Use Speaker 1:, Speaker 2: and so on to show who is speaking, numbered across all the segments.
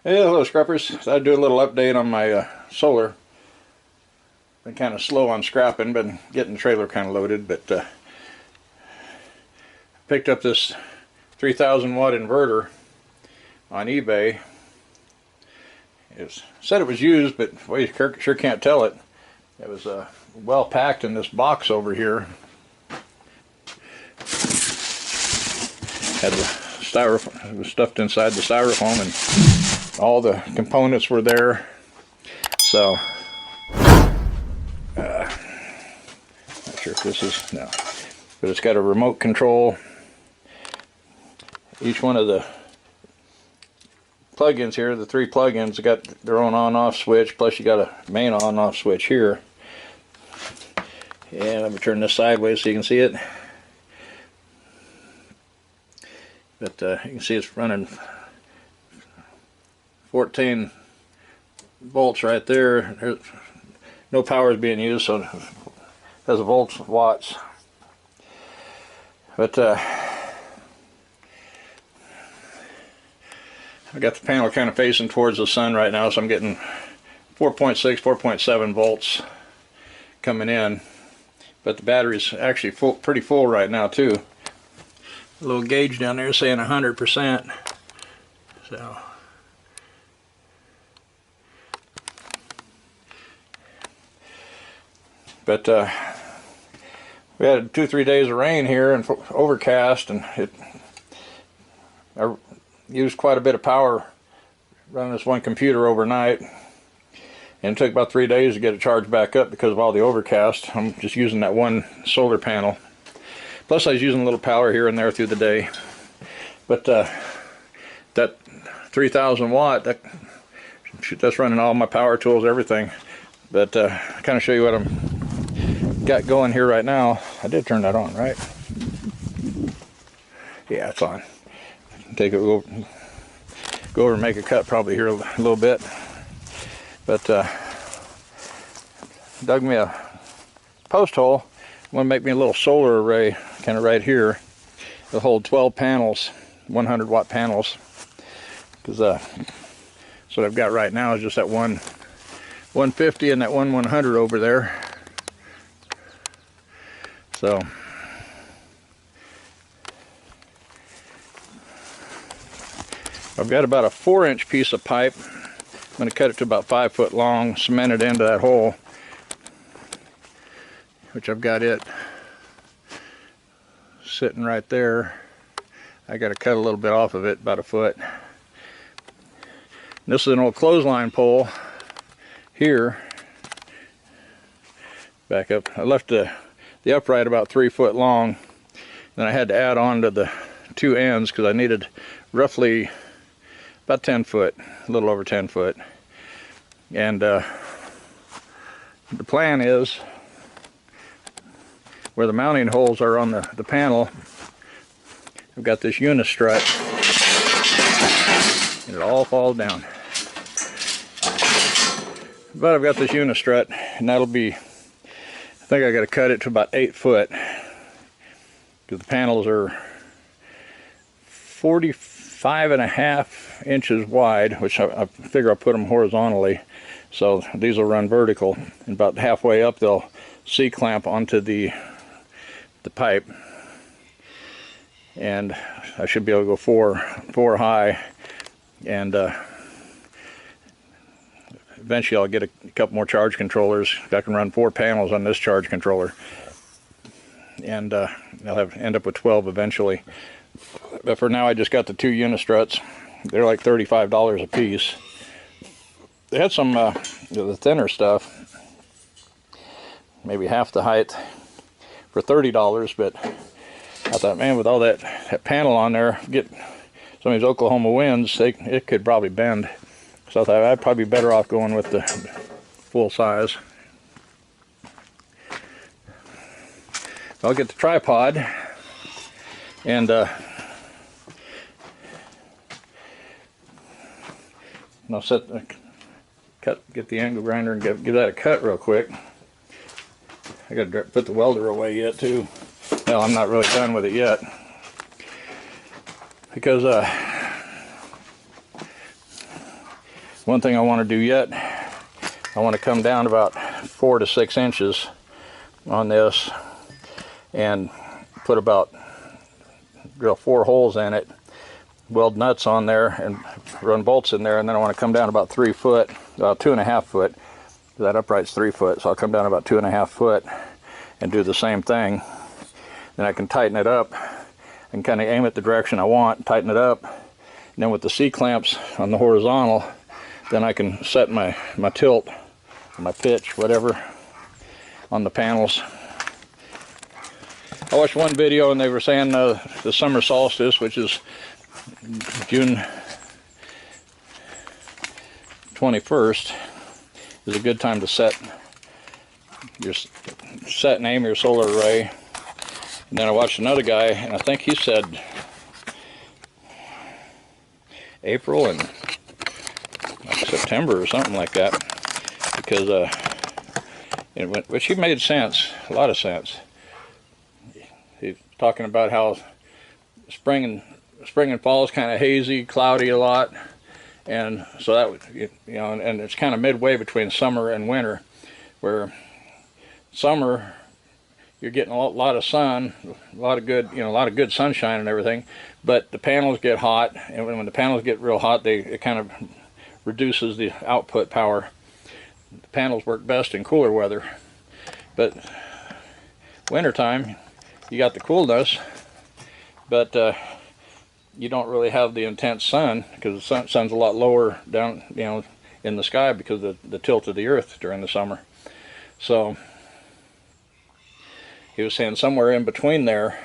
Speaker 1: Hey, hello scrappers. So I'd do a little update on my solar. Been kind of slow on scrapping, been getting the trailer kind of loaded, but picked up this 3,000 watt inverter on eBay. It said it was used, but well, you sure can't tell it. It was well packed in this box over here. Had the styrofoam, it was stuffed inside the styrofoam, and all the components were there. So not sure if this is, no, but it's got a remote control. Each one of the plug-ins here, the three plug-ins, got their own on-off switch, plus you got a main on-off switch here. And let me turn this sideways so you can see it. But you can see it's running 14 volts right there. There's no power is being used, so it has a volts watts. But I got the panel kind of facing towards the sun right now, so I'm getting 4.6, 4.7 volts coming in. But the battery's actually full, pretty full right now too. A little gauge down there saying 100%. So but we had 2-3 days of rain here and overcast, and I used quite a bit of power running this one computer overnight, and it took about 3 days to get it charged back up because of all the overcast. I'm just using that one solar panel, plus I was using a little power here and there through the day. But that 3,000 watt, that's running all my power tools, everything. But kind of show you what I'm got going here right now. I did turn that on, right? Yeah, it's on. Take it, go over and make a cut probably here a little bit. But dug me a post hole. I'm going to make me a little solar array kind of right here. It'll hold 12 panels, 100 watt panels, because so what I've got right now is just that one 150 and that one 100 over there. So I've got about a 4-inch piece of pipe. I'm going to cut it to about 5 foot long, cement it into that hole, which I've got it sitting right there. I got to cut a little bit off of it, about a foot. And this is an old clothesline pole here. Back up. I left the upright about 3 foot long. Then I had to add on to the two ends because I needed roughly about 10 foot, a little over 10 foot. And the plan is, where the mounting holes are on the panel, I've got this unistrut, and it all falls down. But I've got this unistrut, and that'll be, I think I got to cut it to about 8 foot, because the panels are 45.5 inches wide, which I figure I'll put them horizontally, so these will run vertical, and about halfway up they'll C-clamp onto the pipe, and I should be able to go four high, and eventually I'll get a couple more charge controllers. I can run 4 panels on this charge controller, and I'll end up with 12 eventually. But for now I just got the 2 unistruts. They're like $35 a piece. They had some the thinner stuff, maybe half the height, for $30, but I thought, man, with all that panel on there, get some of these Oklahoma winds, it could probably bend. So I thought I'd probably be better off going with the full size. I'll get the tripod, and I'll get the angle grinder and give that a cut real quick. I got to put the welder away yet too. Well, I'm not really done with it yet, because One thing I want to do yet, I want to come down about 4 to 6 inches on this and put drill 4 holes in it, weld nuts on there and run bolts in there, and then I want to come down about 3 foot, about 2.5 foot. That upright's 3 foot, so I'll come down about 2.5 foot and do the same thing. Then I can tighten it up and kind of aim it the direction I want, tighten it up, and then with the C-clamps on the horizontal, then I can set my tilt, my pitch, whatever, on the panels. I watched one video and they were saying the summer solstice, which is June 21st, is a good time to set and aim your solar array. And then I watched another guy, and I think he said April and like September or something like that, because which he made sense, a lot of sense. He's talking about how spring and fall is kind of hazy, cloudy a lot, and so that would, and it's kind of midway between summer and winter, where summer you're getting a lot of sun, a lot of good sunshine and everything, but the panels get hot, and when the panels get real hot, it kind of reduces the output power. The panels work best in cooler weather, but wintertime you got the coolness, but you don't really have the intense sun, because the sun's a lot lower down, in the sky because of the tilt of the earth during the summer. So he was saying somewhere in between there,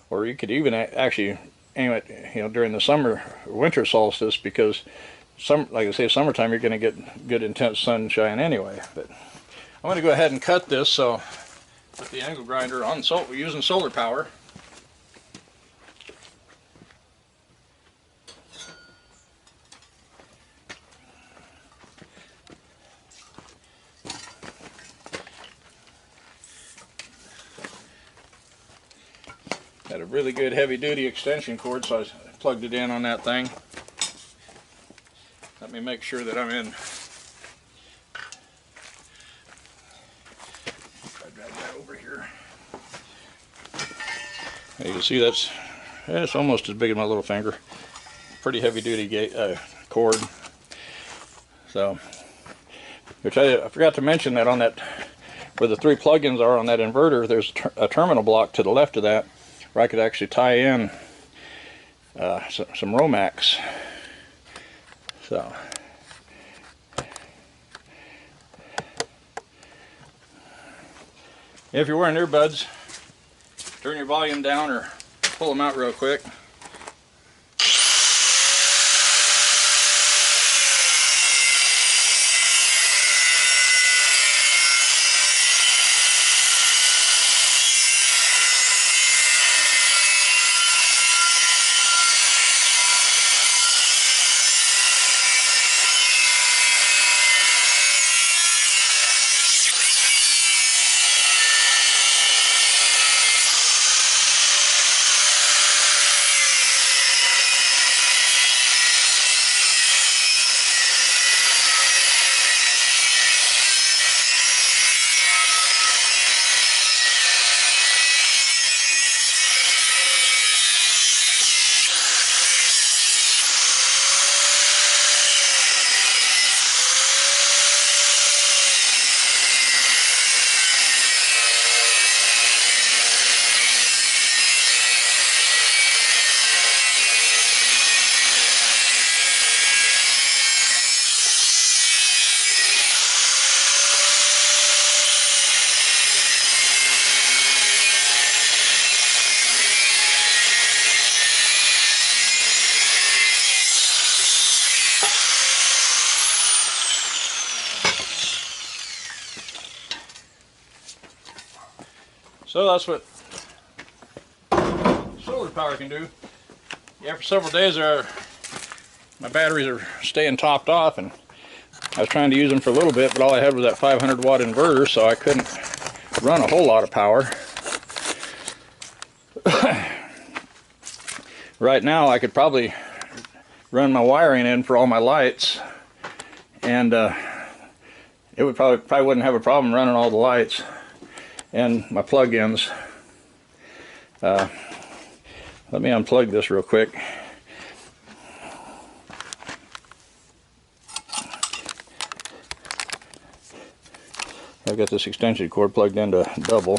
Speaker 1: or you could even actually aim it, during the winter solstice, because like I say, summertime you're going to get good intense sunshine anyway. But I'm going to go ahead and cut this. So with the angle grinder on, we're using solar power. Had a really good heavy-duty extension cord, so I plugged it in on that thing. Let me make sure that I'm in. Try to drag that over here. You can see it's almost as big as my little finger. Pretty heavy-duty cord. So, I forgot to mention that on that, where the 3 plugins are on that inverter, there's a terminal block to the left of that, where I could actually tie in some Romax. So if you're wearing earbuds, turn your volume down or pull them out real quick. So that's what solar power can do. Yeah, for several days there, my batteries are staying topped off, and I was trying to use them for a little bit, but all I had was that 500 watt inverter, so I couldn't run a whole lot of power. Right now I could probably run my wiring in for all my lights and it would probably wouldn't have a problem running all the lights and my plug-ins. Let me unplug this real quick. I've got this extension cord plugged into double.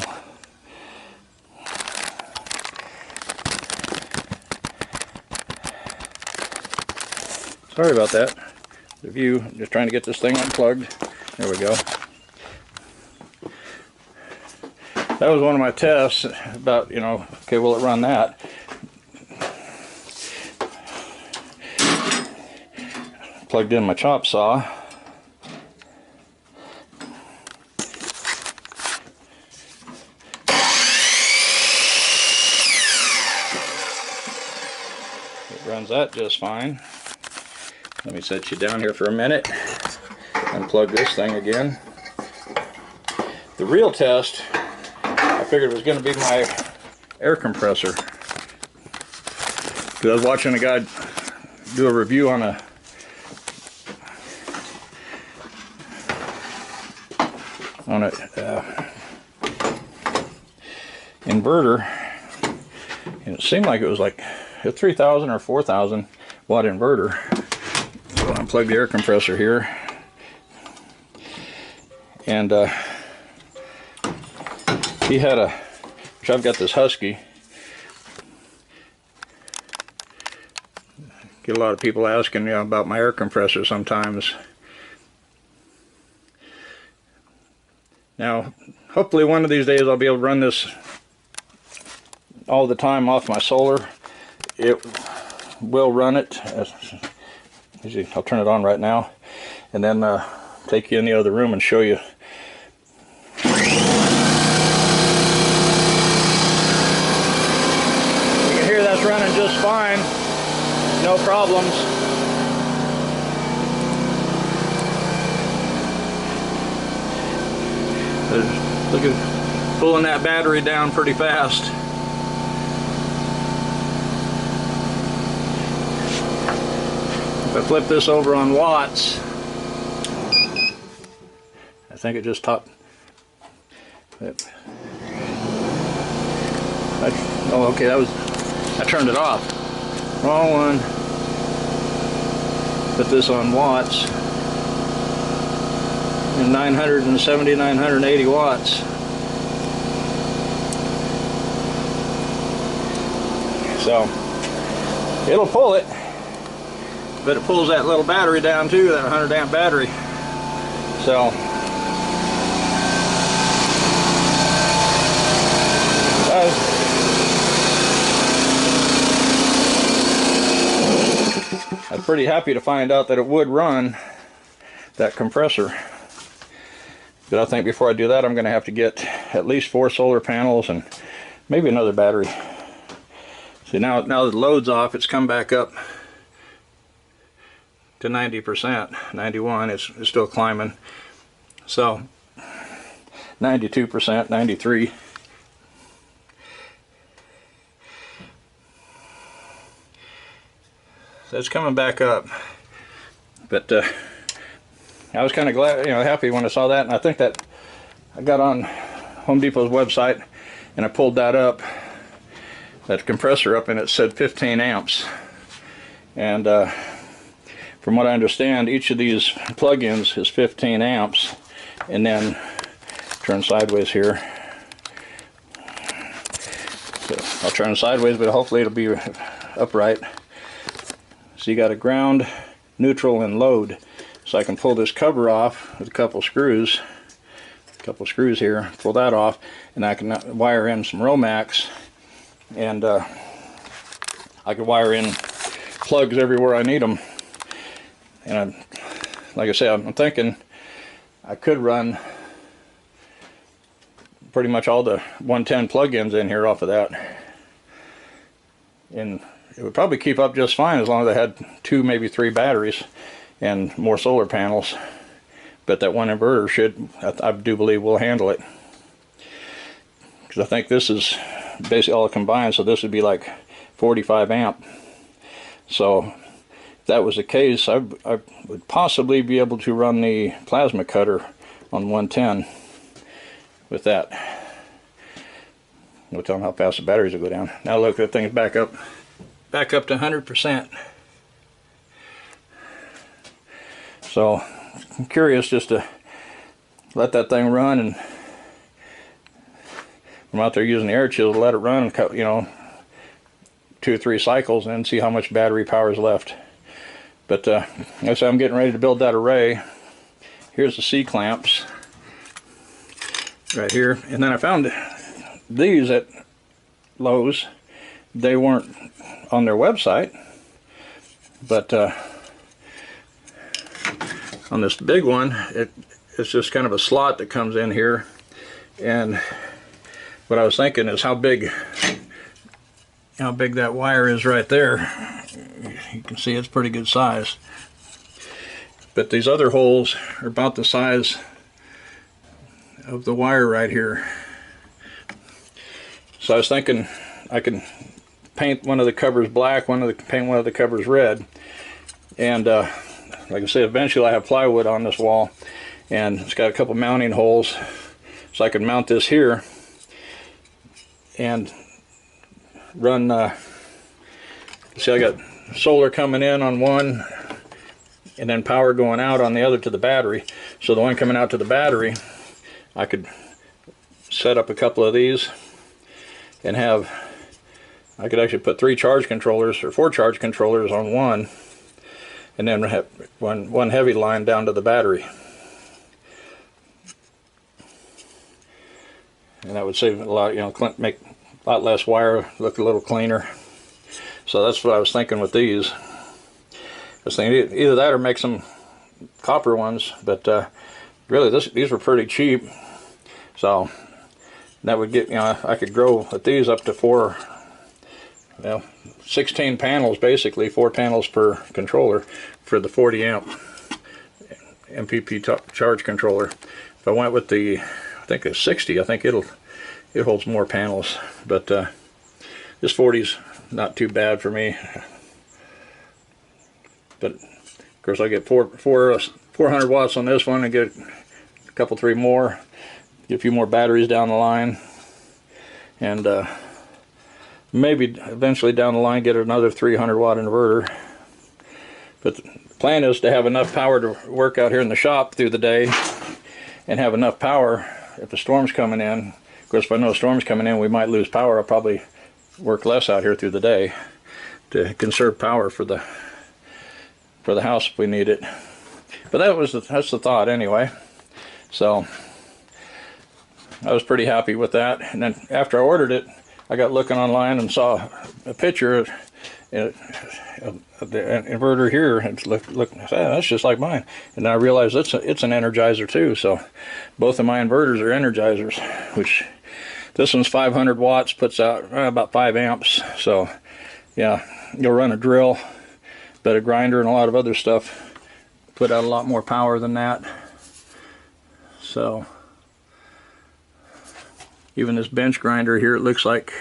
Speaker 1: Sorry about that. The view, just trying to get this thing unplugged. There we go. That was one of my tests about, you know, okay, will it run that? Plugged in my chop saw. It runs that just fine. Let me set you down here for a minute. Unplug this thing again. The real test, I figured, was going to be my air compressor. Because I was watching a guy do a review on a inverter, and it seemed like it was like a 3,000 or 4,000 watt inverter. So I'll unplug the air compressor here, and he had a, which I've got this Husky. Get a lot of people asking, you know, about my air compressor sometimes. Now, hopefully one of these days I'll be able to run this all the time off my solar. It will run it. I'll turn it on right now, and then take you in the other room and show you. You can hear that's running just fine. No problems. Look at pulling that battery down pretty fast. If I flip this over on watts, I think it just topped. Oh, okay, I turned it off. Wrong one. Put this on watts. And 970, 980 watts. So, it'll pull it. But it pulls that little battery down too, that 100 amp battery. So, I was pretty happy to find out that it would run that compressor. But I think before I do that, I'm going to have to get at least 4 solar panels and maybe another battery. See, now that the load's off, it's come back up to 90%, 91. It's still climbing. So 92%, 93. So it's coming back up. But I was kind of glad, you know, happy when I saw that, and I think that I got on Home Depot's website and I pulled that up, that compressor up, and it said 15 amps. And from what I understand, each of these plug-ins is 15 amps. And then turn sideways here. So I'll turn sideways, but hopefully it'll be upright. So you got a ground, neutral, and load. So I can pull this cover off with a couple screws here, pull that off, and I can wire in some Romax, and I can wire in plugs everywhere I need them. And like I said, I'm thinking I could run pretty much all the 110 plug-ins in here off of that, and it would probably keep up just fine as long as I had 2, maybe 3 batteries and more solar panels. But that one inverter should, I do believe, will handle it, because I think this is basically all combined, so this would be like 45 amp. So that was the case, I would possibly be able to run the plasma cutter on 110 with that. We'll tell them how fast the batteries will go down. Now look, that thing's back up to 100%. So I'm curious just to let that thing run, and I'm out there using the air chill to let it run, you know, 2 or 3 cycles and see how much battery power is left. But like I said, I'm getting ready to build that array. Here's the C-clamps right here, and then I found these at Lowe's. They weren't on their website, but on this big one, it's just kind of a slot that comes in here. And what I was thinking is how big that wire is right there. You can see it's pretty good size. But these other holes are about the size of the wire right here. So I was thinking I could paint one of the covers black, paint one of the covers red, and like I said, eventually I have plywood on this wall, and it's got a couple mounting holes, so I can mount this here and run. See, I got solar coming in on one, and then power going out on the other to the battery. So the one coming out to the battery, I could set up a couple of these and I could actually put 3 charge controllers or 4 charge controllers on one, and then have one heavy line down to the battery. And that would save a lot, you know, make a lot less wire, look a little cleaner. So that's what I was thinking with these. I was thinking either that or make some copper ones, but really these were pretty cheap. So that would get, you know, I could grow with these up to 16 panels basically, 4 panels per controller for the 40 amp MPP charge controller. If I went with the, I think a 60, I think it holds more panels, but this 40's not too bad for me. But of course I get 400 watts on this one, and get a couple 3 more, get a few more batteries down the line, and maybe eventually down the line get another 300 watt inverter. But the plan is to have enough power to work out here in the shop through the day, and have enough power if the storm's coming in. Of course, if I know a storm's coming in, we might lose power. I'll probably work less out here through the day to conserve power for the house if we need it. But that's the thought anyway. So I was pretty happy with that. And then after I ordered it, I got looking online and saw a picture of the inverter here, and look, that's just like mine. And then I realized it's an energizer too. So both of my inverters are energizers, which this one's 500 watts, puts out about 5 amps. So yeah, you'll run a drill, but a grinder and a lot of other stuff put out a lot more power than that. So even this bench grinder here, it looks like,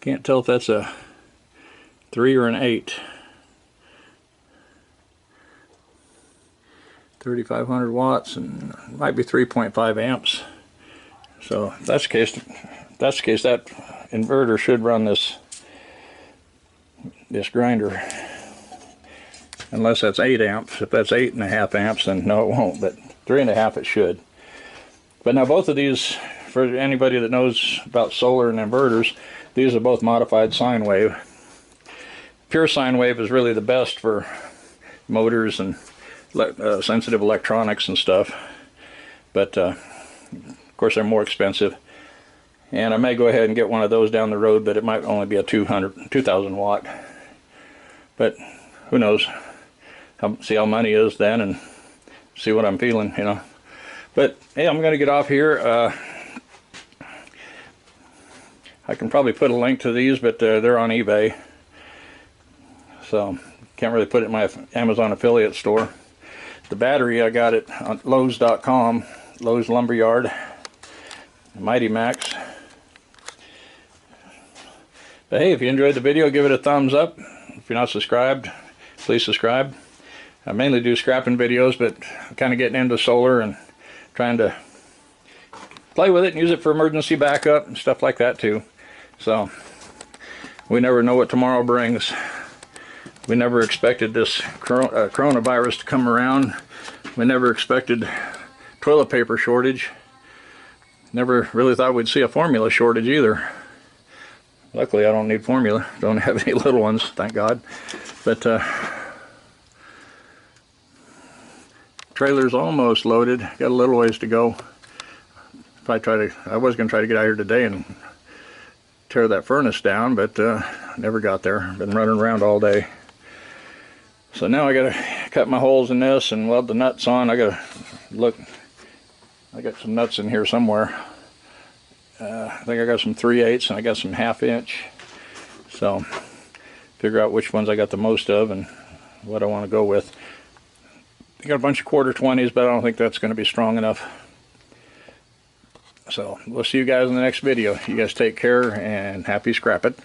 Speaker 1: can't tell if that's a 3 or an 8. 3,500 watts, and might be 3.5 amps. So if that's the case, that inverter should run this grinder, unless that's 8 amps. If that's 8.5 amps, then no, it won't. But 3.5 it should. But now both of these, for anybody that knows about solar and inverters, these are both modified sine wave. Pure sine wave is really the best for motors and sensitive electronics and stuff. But of course they're more expensive. And I may go ahead and get one of those down the road, but it might only be a 2,000 watt. But who knows? See how money is then, and see what I'm feeling, you know. But hey, I'm going to get off here. I can probably put a link to these, but they're on eBay, so can't really put it in my Amazon affiliate store. The battery I got it on Lowe's.com, Lowe's Lumberyard, Mighty Max. But hey, if you enjoyed the video, give it a thumbs up. If you're not subscribed, please subscribe. I mainly do scrapping videos, but I'm kind of getting into solar and trying to play with it and use it for emergency backup and stuff like that too. So we never know what tomorrow brings. We never expected this coronavirus to come around. We never expected toilet paper shortage. Never really thought we'd see a formula shortage either. Luckily I don't need formula. Don't have any little ones, thank God. But trailer's almost loaded. Got a little ways to go. If I was going to try to get out here today and tear that furnace down, but never got there. Been running around all day. So now I got to cut my holes in this and weld the nuts on. I got to look. I got some nuts in here somewhere. I think I got some 3/8 and I got some 1/2 inch. So figure out which ones I got the most of and what I want to go with. I got a bunch of 1/4-20s, but I don't think that's going to be strong enough. So we'll see you guys in the next video. You guys take care and happy scrapping.